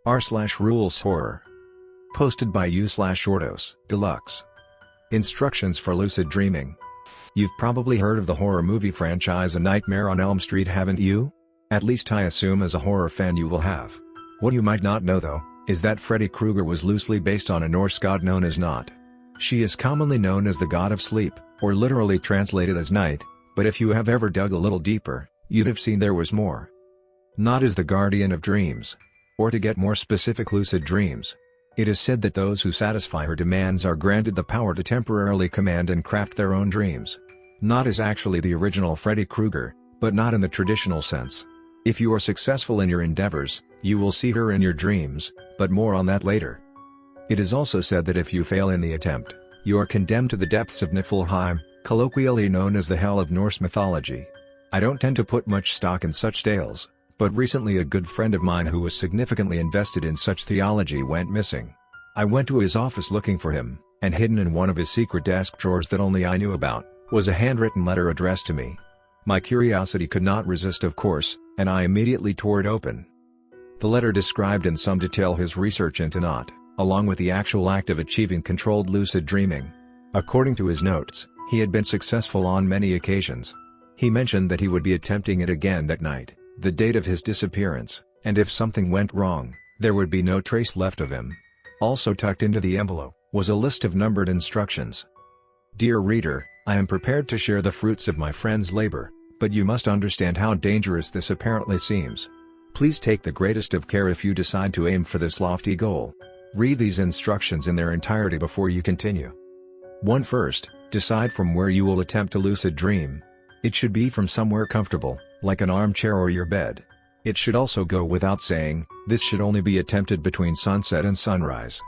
r/rules horror. Posted by u/OrdosDeluxe. Instructions for lucid dreaming. You've probably heard of the horror movie franchise A Nightmare on Elm Street, haven't you? At least I assume as a horror fan you will have. What you might not know though, is that Freddy Krueger was loosely based on a Norse god known as Not. She is commonly known as the god of sleep, or literally translated as night, but if you have ever dug a little deeper, you'd have seen there was more. Not is the guardian of dreams. Or to get more specific, lucid dreams. It is said that those who satisfy her demands are granted the power to temporarily command and craft their own dreams. Not is actually the original Freddy Krueger, but not in the traditional sense. If you are successful in your endeavors, you will see her in your dreams, but more on that later. It is also said that if you fail in the attempt, you are condemned to the depths of Niflheim, colloquially known as the Hell of Norse mythology. I don't tend to put much stock in such tales, but recently a good friend of mine who was significantly invested in such theology went missing. I went to his office looking for him, and hidden in one of his secret desk drawers that only I knew about, was a handwritten letter addressed to me. My curiosity could not resist, of course, and I immediately tore it open. The letter described in some detail his research into Not, along with the actual act of achieving controlled lucid dreaming. According to his notes, he had been successful on many occasions. He mentioned that he would be attempting it again that night, the date of his disappearance, and if something went wrong, there would be no trace left of him. Also tucked into the envelope was a list of numbered instructions. Dear reader, I am prepared to share the fruits of my friend's labor, but you must understand how dangerous this apparently seems. Please take the greatest of care if you decide to aim for this lofty goal. Read these instructions in their entirety before you continue. 1. First, decide from where you will attempt to lucid dream. It should be from somewhere comfortable, like an armchair or your bed. It should also go without saying, this should only be attempted between sunset and sunrise.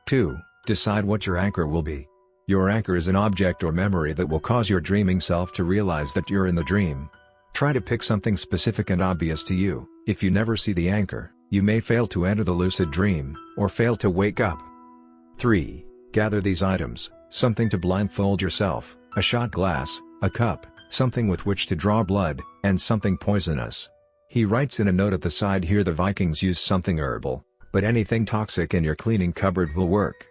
2. Decide what your anchor will be. Your anchor is an object or memory that will cause your dreaming self to realize that you're in the dream. Try to pick something specific and obvious to you. If you never see the anchor, you may fail to enter the lucid dream, or fail to wake up. 3. Gather these items: something to blindfold yourself, a shot glass, a cup, something with which to draw blood, and something poisonous. He writes in a note at the side here the Vikings used something herbal, but anything toxic in your cleaning cupboard will work.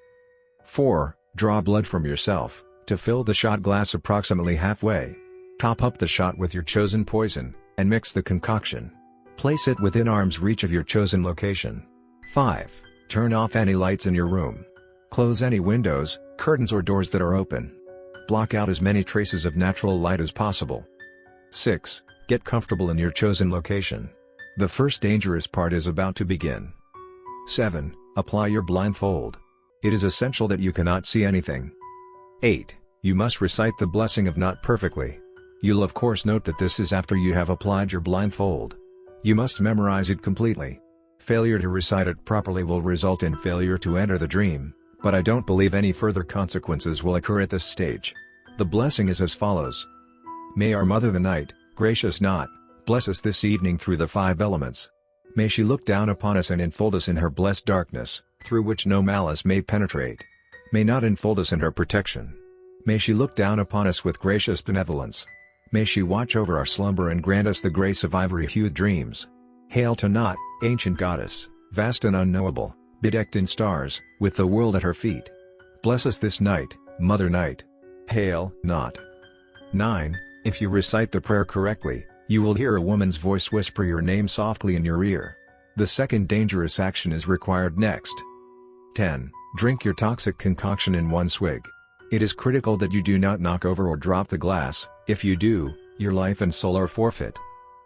4. Draw blood from yourself, to fill the shot glass approximately halfway. Top up the shot with your chosen poison, and mix the concoction. Place it within arm's reach of your chosen location. 5. Turn off any lights in your room. Close any windows, curtains or doors that are open. Block out as many traces of natural light as possible. 6. Get comfortable in your chosen location. The first dangerous part is about to begin. 7. Apply your blindfold. It is essential that you cannot see anything. 8. You must recite the blessing of Not perfectly. You'll of course note that this is after you have applied your blindfold. You must memorize it completely. Failure to recite it properly will result in failure to enter the dream, but I don't believe any further consequences will occur at this stage. The blessing is as follows. May our Mother the Night, gracious Not, bless us this evening through the 5 elements. May she look down upon us and enfold us in her blessed darkness, through which no malice may penetrate. May Not enfold us in her protection. May she look down upon us with gracious benevolence. May she watch over our slumber and grant us the grace of ivory-hued dreams. Hail to Not, ancient goddess, vast and unknowable, bedecked in stars, with the world at her feet. Bless us this night, Mother Night. Hail, Not. 9. If you recite the prayer correctly, you will hear a woman's voice whisper your name softly in your ear. The second dangerous action is required next. 10. Drink your toxic concoction in 1 swig. It is critical that you do not knock over or drop the glass. If you do, your life and soul are forfeit.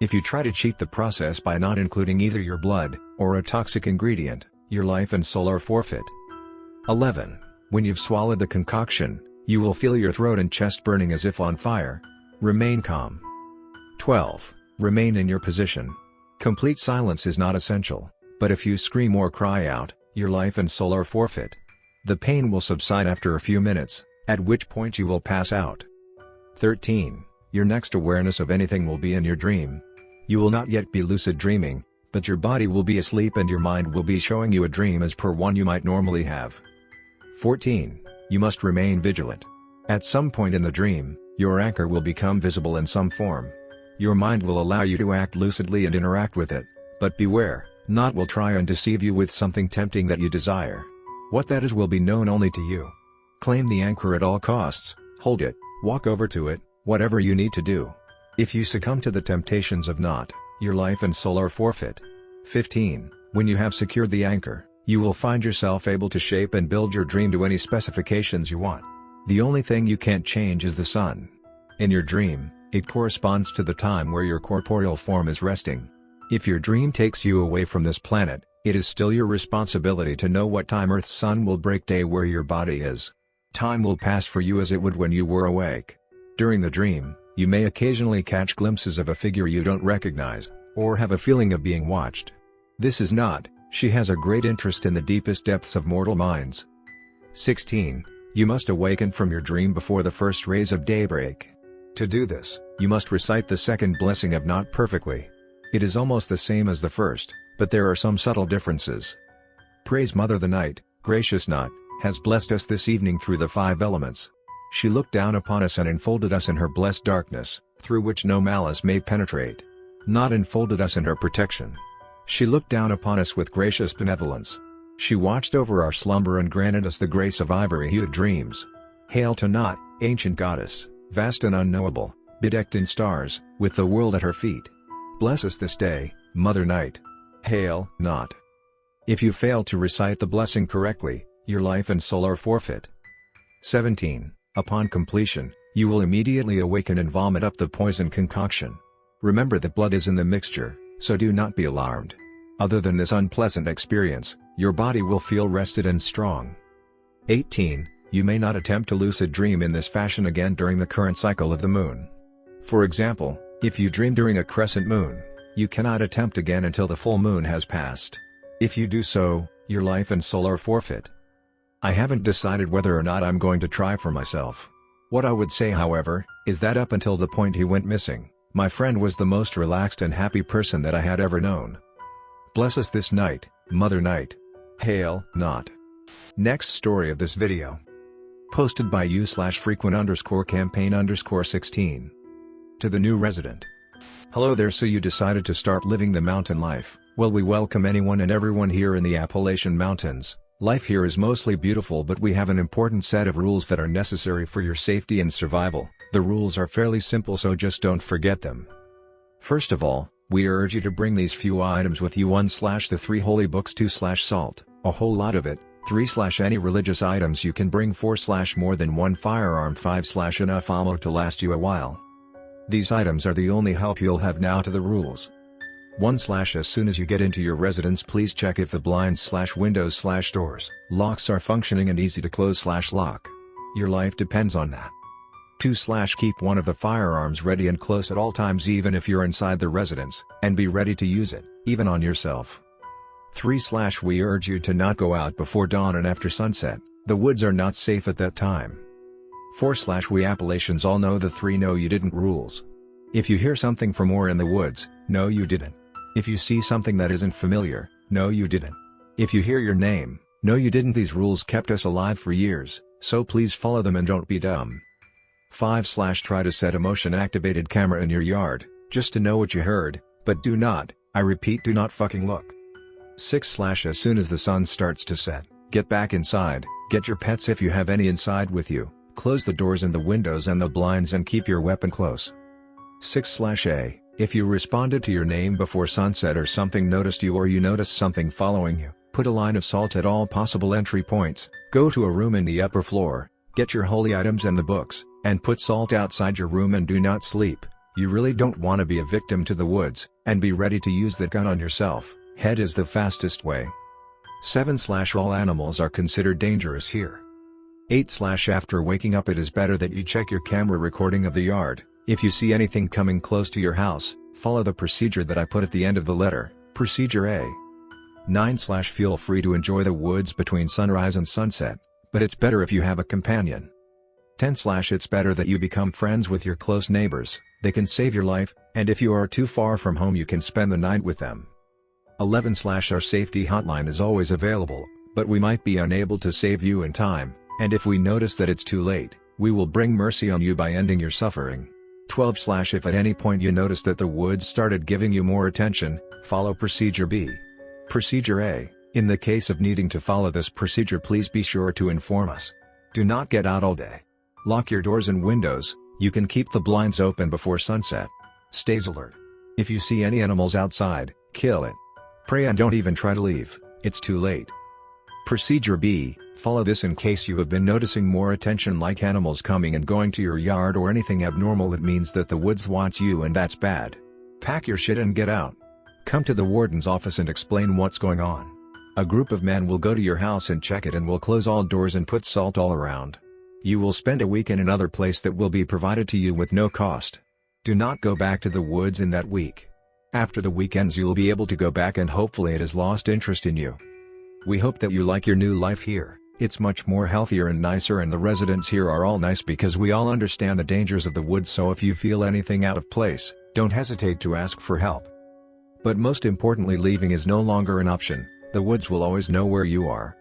If you try to cheat the process by not including either your blood, or a toxic ingredient, your life and soul are forfeit. 11. When you've swallowed the concoction, you will feel your throat and chest burning as if on fire. Remain calm. 12. Remain in your position. Complete silence is not essential, but if you scream or cry out, your life and soul are forfeit. The pain will subside after a few minutes, at which point you will pass out. 13. Your next awareness of anything will be in your dream. You will not yet be lucid dreaming, but your body will be asleep and your mind will be showing you a dream as per one you might normally have. 14. You must remain vigilant. At some point in the dream, your anchor will become visible in some form. Your mind will allow you to act lucidly and interact with it, but beware, Not will try and deceive you with something tempting that you desire. What that is will be known only to you. Claim the anchor at all costs, hold it, walk over to it, whatever you need to do. If you succumb to the temptations of Not, your life and soul are forfeit. 15. When you have secured the anchor, you will find yourself able to shape and build your dream to any specifications you want. The only thing you can't change is the sun. In your dream, it corresponds to the time where your corporeal form is resting. If your dream takes you away from this planet, it is still your responsibility to know what time Earth's sun will break day where your body is. Time will pass for you as it would when you were awake. During the dream, you may occasionally catch glimpses of a figure you don't recognize, or have a feeling of being watched. This is Not. She has a great interest in the deepest depths of mortal minds. 16. You must awaken from your dream before the first rays of daybreak. To do this, you must recite the second blessing of Not perfectly. It is almost the same as the first, but there are some subtle differences. Praise Mother the Night, gracious Not, has blessed us this evening through the 5 elements. She looked down upon us and enfolded us in her blessed darkness, through which no malice may penetrate. Not enfolded us in her protection. She looked down upon us with gracious benevolence. She watched over our slumber and granted us the grace of ivory-hued dreams. Hail to Not, ancient goddess, vast and unknowable, bedecked in stars, with the world at her feet. Bless us this day, Mother Night. Hail, Not. If you fail to recite the blessing correctly, your life and soul are forfeit. 17. Upon completion, you will immediately awaken and vomit up the poison concoction. Remember that blood is in the mixture, so do not be alarmed. Other than this unpleasant experience, your body will feel rested and strong. 18. You may not attempt to lucid dream in this fashion again during the current cycle of the moon. For example, if you dream during a crescent moon, you cannot attempt again until the full moon has passed. If you do so, your life and soul are forfeit. I haven't decided whether or not I'm going to try for myself. What I would say, however, is that up until the point he went missing, my friend was the most relaxed and happy person that I had ever known. Bless us this night, Mother Night. Hail, Not. Next story of this video. Posted by u/frequent_campaign_16. To the new resident. Hello there. So you decided to start living the mountain life. Well, we welcome anyone and everyone here in the Appalachian Mountains. Life here is mostly beautiful, but we have an important set of rules that are necessary for your safety and survival. The rules are fairly simple, so just don't forget them. First of all, we urge you to bring these few items with you. 1/the 3 holy books, 2/salt, a whole lot of it, 3/any religious items you can bring, 4/more than 1 firearm, 5/enough ammo to last you a while. These items are the only help you'll have. Now to the rules. 1/ As soon as you get into your residence, please check if the blinds/windows/doors, locks are functioning and easy to close/lock. Your life depends on that. 2/ Keep one of the firearms ready and close at all times, even if you're inside the residence, and be ready to use it, even on yourself. 3/ We urge you to not go out before dawn and after sunset. The woods are not safe at that time. 4/ We Appalachians all know the 3 no you didn't rules. If you hear something from or in the woods, no you didn't. If you see something that isn't familiar, no you didn't. If you hear your name, no you didn't. These rules kept us alive for years, so please follow them and don't be dumb. 5/ Try to set a motion-activated camera in your yard, just to know what you heard, but do not, I repeat, do not fucking look. 6/ As soon as the sun starts to set, get back inside, get your pets if you have any inside with you, close the doors and the windows and the blinds and keep your weapon close. 6/A, if you responded to your name before sunset or something noticed you or you noticed something following you, put a line of salt at all possible entry points, go to a room in the upper floor, get your holy items and the books, and put salt outside your room and do not sleep. You really don't want to be a victim to the woods, and be ready to use that gun on yourself. Head is the fastest way. 7/ All animals are considered dangerous here. 8/ After waking up, it is better that you check your camera recording of the yard. If you see anything coming close to your house, follow the procedure that I put at the end of the letter, Procedure A. 9/ Feel free to enjoy the woods between sunrise and sunset, but it's better if you have a companion. 10/ It's better that you become friends with your close neighbors. They can save your life, and if you are too far from home you can spend the night with them. 11/ Our safety hotline is always available, but we might be unable to save you in time, and if we notice that it's too late, we will bring mercy on you by ending your suffering. 12. If at any point you notice that the woods started giving you more attention, follow Procedure B. Procedure A. In the case of needing to follow this procedure, please be sure to inform us. Do not get out all day. Lock your doors and windows. You can keep the blinds open before sunset. Stays alert. If you see any animals outside, kill it. Pray and don't even try to leave, it's too late. Procedure B. Follow this in case you have been noticing more attention like animals coming and going to your yard or anything abnormal. It means that the woods wants you and that's bad. Pack your shit and get out. Come to the warden's office and explain what's going on. A group of men will go to your house and check it and will close all doors and put salt all around. You will spend a week in another place that will be provided to you with no cost. Do not go back to the woods in that week. After the week ends, you will be able to go back and hopefully it has lost interest in you. We hope that you like your new life here. It's much more healthier and nicer, and the residents here are all nice because we all understand the dangers of the woods, so if you feel anything out of place, don't hesitate to ask for help. But most importantly, leaving is no longer an option. The woods will always know where you are.